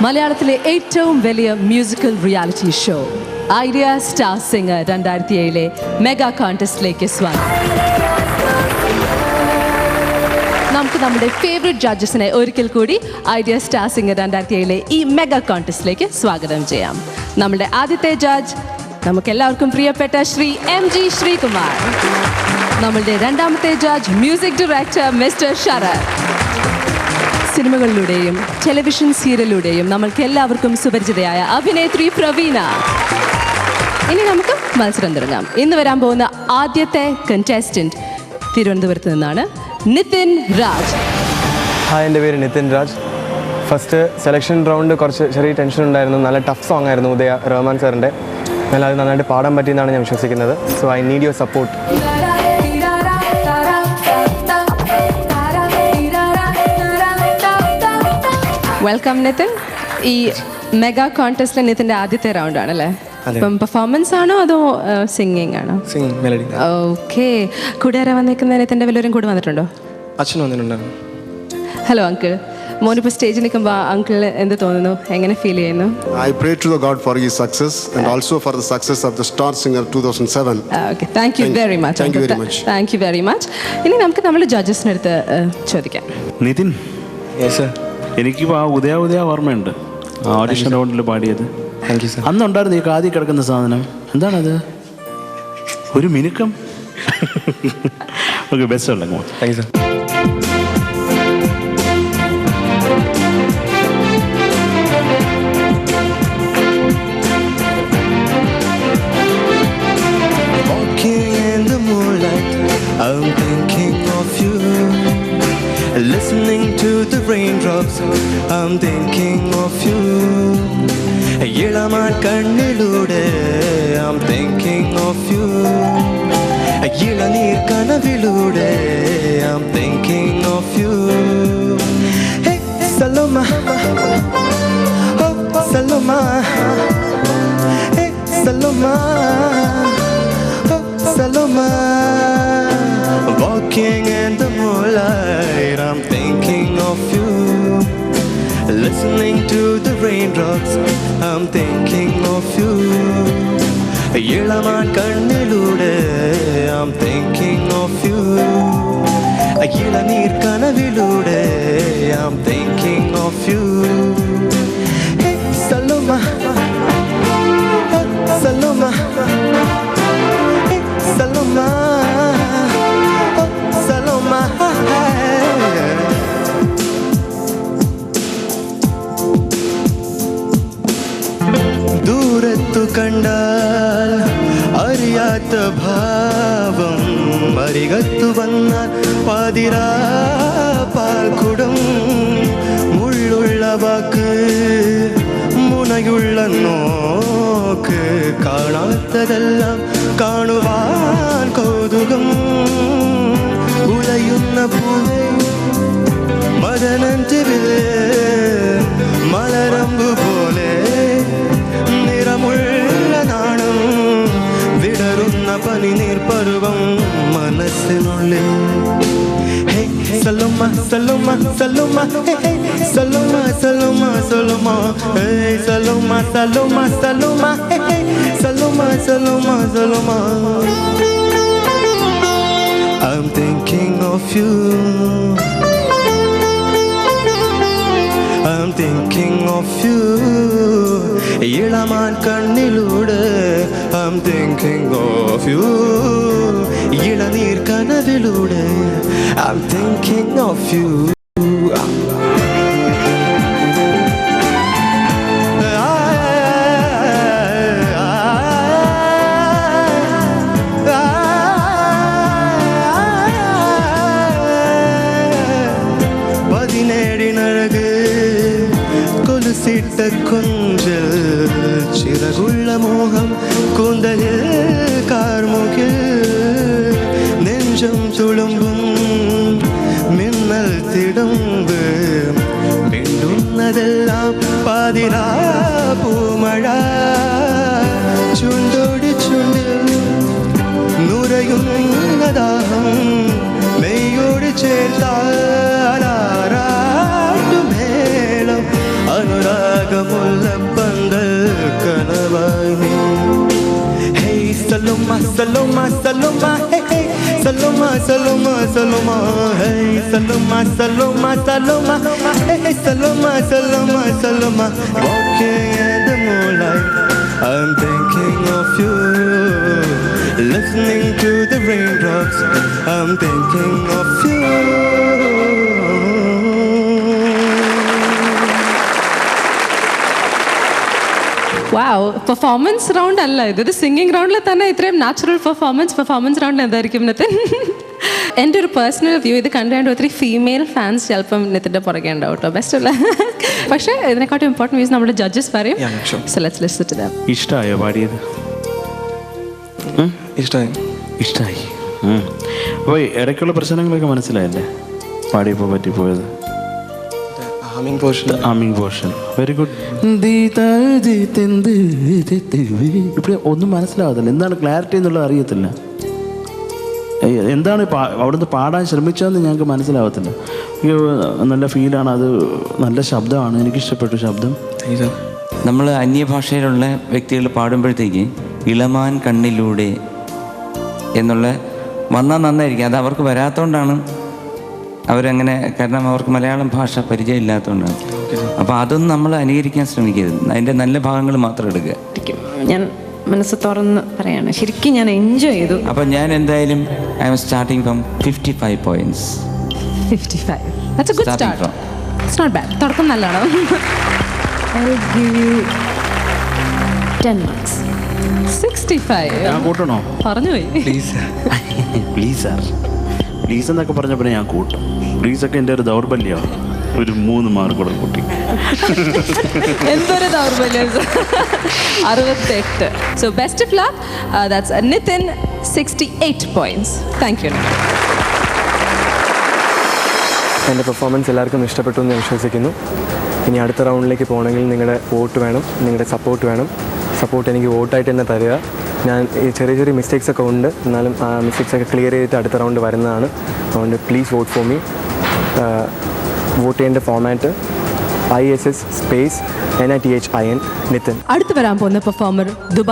മലയാളത്തിലെ ഏറ്റവും വലിയ musical reality show idea star singer 2007 mega കോൺടെസ്റ്റിലേക്ക് സ്വാഗതം. നമുക്ക് നമ്മുടെ ഫേവറേറ്റ് ജഡ്ജസിനെ ഒരിക്കൽ കൂടി ഐഡിയ സ്റ്റാർ സിംഗർ 2007 ഈ മെഗാ കോൺടെസ്റ്റിലേക്ക് സ്വാഗതം ചെയ്യാം. നമ്മുടെ ആദ്യത്തെ ജഡ്ജ് നമുക്കെല്ലാവർക്കും പ്രിയപ്പെട്ട ശ്രീ MG ശ്രീകുമാർ. നമ്മളുടെ രണ്ടാമത്തെ judge music director mister Sarath. സിനിമകളിലൂടെയും ടെലിവിഷൻ സീരിയലിലൂടെയും നമ്മൾക്ക് എല്ലാവർക്കും സുപരിചിതയായ അഭിനേത്രി പ്രവീണ. ഇനി നമുക്ക് മത്സരം തുടങ്ങാം. ഇന്ന് വരാൻ പോകുന്ന ആദ്യത്തെ കണ്ടസ്റ്റന്റ് തിരുവനന്തപുരത്ത് നിന്നാണ് നിതിൻ രാജ്. ഹായ്, എൻ്റെ പേര് Nithin Raj. First selection round കുറച്ച് ചെറിയ ടെൻഷൻ ഉണ്ടായിരുന്നു. നല്ല ടഫ് സോങ് ആയിരുന്നു ഉദയ റഹ്മാൻ സാറിൻ്റെ. എന്നാൽ അത് നന്നായിട്ട് പാടാൻ പറ്റിയെന്നാണ് ഞാൻ വിശ്വസിക്കുന്നത്. So I need your support. Welcome Nithin. ഈ മെഗാ കോൺടെസ്റ്റിലെ നിതിൻ്റെ ആദ്യത്തെ റൗണ്ട് ആണല്ലേ? ഇപ്പം പെർഫോമൻസ് ആണോ അതോ സിംഗിങ് ആണോ? Singing, melody. ഓക്കെ. കൂടെ ആരാ വന്നിരിക്കുന്നത്? നിതിൻ്റെ വല്ലവരും കൂടെ വന്നിട്ടുണ്ടോ? അച്ഛൻ വന്നിട്ടുണ്ടായിരുന്നു. Hello uncle. മോനിപ്പോൾ സ്റ്റേജിൽ നിൽക്കുമ്പോൾ അങ്കിളിന് എന്ത് തോന്നുന്നു? എങ്ങനെ ഫീൽ ചെയ്യുന്നു? I pray to the God for his success and also for the success of the Star Singer 2007. Okay, thank you very much. Thank you very much. Thank you very much. ഇനി നമുക്ക് നമ്മുടെ ജഡ്ജസിനടുത്ത് ചോദിക്കാം. Nithin, yes sir. എനിക്കിപ്പോൾ ആ ഉദയ ഓർമ്മയുണ്ട്, audition റൗണ്ടിൽ പാടിയത്. Thank you sir. അന്നുണ്ടായിരുന്നു ഈ കാതി കിടക്കുന്ന സാധനം. എന്താണത്? ഒരു മിനുക്കം. ഓക്കെ, ബെസ്റ്റ് ഉണ്ടോ? Thank you sir. I'm thinking of you, listening to the raindrops. I'm thinking of you. ഇളമാൻ കണ്ണിലൂടെ I'm thinking of you. ഇളനീർ കനവിലൂടെ I'm thinking of you. Hey Saloma, oh Saloma, hey Saloma, oh Saloma. Walking in the moonlight, I'm thinking of you. Listening to the raindrops, I'm thinking of you. ഇളമാൻ കണ്ണിലൂടെ I'm thinking of you. ഇളനീർ കനവിലൂടെ I'm thinking of you. Hey Saloma, oh Saloma, hey Saloma, oh Saloma. ദൂരത്തു കണ്ടാൽ അറിയാത്ത ഭാവം, അരികത്തു വന്നാൽ പാതിരാ പാൽക്കുടം. മുള്ളുള്ള വാക്ക്, മുനയുള്ള നോക്ക്, കാണാത്തതെല്ലാം കാണുവാൻ കൗതുകം. ഉലയുന്ന പൂവേ മദനന്തിവില്ലേ, മലരമ്പു പോലെ നിറമുള്ള നാണം, വിടരുന്ന പനിനീർ പരുവം മനസ്സിനുള്ളിൽ. Saloma, Saloma, Saloma, hey, hey, Saloma, Saloma, Saloma, hey, Saloma, Saloma, Saloma, hey, hey, Saloma, Saloma, Saloma. I'm thinking of you. I'm thinking of you. ഇളമാൻ കണ്ണിലൂടെ I'm thinking of you. ഇളനീർ കനവിലൂടെ I'm thinking of you. പതിനേഴിനഴക് കൊലുസിട്ട കൊഞ്ചൽ, ചിറകുള്ള മോഹം കൂന്തലിൽ കാർമുകിൽ, നെഞ്ചം തുളുമ്പും മിന്നൽ തിടമ്പ്, മിണ്ടുന്നതെല്ലാം പാതിരാ പൂമഴ. ചുണ്ടോടി ചുണ്ടിൽ നുരയുന്ന ദാഹം, മെയ്യോട് ചേർത്താൽ അനുരാഗം Saloma, Saloma, Saloma, hey, hey. Saloma, Saloma, Saloma, hey. Saloma, Saloma, Saloma, hey, hey. Saloma, Saloma, Saloma. Walking in the moonlight, I'm thinking of you. Listening to the raindrops, I'm thinking of you. Wow, performance round അല്ല ഇതൊരു singing റൗണ്ടിൽ തന്നെ ഇത്രയും natural performance റൗണ്ടിൽ എന്തായിരിക്കും നിതിൻ? എൻ്റെ ഒരു personal view, ഇത് കണ്ടുകൊണ്ട് ഒത്തിരി ഫീമെയിൽ ഫാൻസ് ചിലപ്പം നിതിൻ്റെ പുറകെ ഉണ്ടാവും കേട്ടോ, ബെസ്റ്റ് അല്ല. പക്ഷേ ഇതിനെക്കാട്ടും ഇമ്പോർട്ടൻറ്റ് വ്യൂസ് നമ്മുടെ ജഡ്ജസ് പറയും. So let's listen to them. ഇഷ്ടമായോ പാടിയത്? ഇഷ്ടമായി. അപ്പോൾ ഇടയ്ക്കുള്ള പ്രശ്നങ്ങളൊക്കെ മനസ്സിലായല്ലേ പാടിയപ്പോൾ പറ്റിപ്പോയത്? Humming portion very good. ഇപ്പോൾ ഒന്നും മനസ്സിലാവത്തില്ല, എന്താണ് ക്ലാരിറ്റി എന്നുള്ളത് അറിയത്തില്ല. എന്താണ് അവിടുന്ന് പാടാൻ ശ്രമിച്ചതെന്ന് ഞങ്ങൾക്ക് മനസ്സിലാവത്തില്ല. നല്ല ഫീലാണ്, അത് നല്ല ശബ്ദമാണ്, എനിക്കിഷ്ടപ്പെട്ടു ശബ്ദം. നമ്മൾ അന്യഭാഷയിലുള്ള വ്യക്തികൾ പാടുമ്പോഴത്തേക്ക് ഇളമാൻ കണ്ണിലൂടെ എന്നുള്ള വന്നാൽ നന്നായിരിക്കും. അത് അവർക്ക് വരാത്തതുകൊണ്ടാണ് അവരങ്ങനെ, കാരണം അവർക്ക് മലയാളം ഭാഷ പരിചയം ഇല്ലാത്തതുകൊണ്ടാണ്. അപ്പോൾ അതൊന്നും നമ്മൾ അനുകരിക്കാൻ ശ്രമിക്കരുത്, അതിൻ്റെ നല്ല ഭാഗങ്ങൾ മാത്രം എടുക്കുക. ഞാൻ മനസ്സ് തുറന്ന് പറയാണ്, ശരിക്കും ഞാൻ എൻജോയ് ചെയ്തു. അപ്പോൾ ഞാൻ എന്തായാലും I M starting from 55 points. 55. That's a good Starting start. from. It's not bad. തുടക്കം നല്ലതാണ്. I will give you 10 marks. 65. ഞാൻ കൂട്ടണോ? പറഞ്ഞുപോയി. പ്ലീസ് സാർ, പ്ലീസ് എന്നൊക്കെ പറഞ്ഞപ്പോൾ ഞാൻ കൂട്ടും. പ്ലീസൊക്കെ എൻ്റെ ഒരു ദൗർബല്യമാണ്. ഒരു 3 മാർക്ക് കൂടെ കൂട്ടി. എന്തൊരു ദൗർബല്യം. 68. So best of luck. That's Nitin, 68 points. Thank you. എൻ്റെ പെർഫോമൻസ് എല്ലാവർക്കും ഇഷ്ടപ്പെട്ടു എന്ന് വിശ്വസിക്കുന്നു. ഇനി അടുത്ത റൗണ്ടിലേക്ക് പോകണമെങ്കിൽ നിങ്ങളുടെ വോട്ട് വേണം, നിങ്ങളുടെ സപ്പോർട്ട് വേണം. സപ്പോർട്ട് എനിക്ക് വോട്ടായിട്ട് തന്നെ തരിക. ഞാൻ ഈ ചെറിയ മിസ്റ്റേക്സ് ഒക്കെ ഉണ്ട്, എന്നാലും ആ മിസ്റ്റേക്സ് ഒക്കെ ക്ലിയർ ചെയ്തിട്ട് അടുത്ത റൗണ്ട് വരുന്നതാണ്. അതുകൊണ്ട് please vote for me. Vote ചെയ്യേണ്ട format ISS space NITHIN Nithin. അടുത്ത് വരാൻ പോകുന്ന പെർഫോമർ ദുബായ്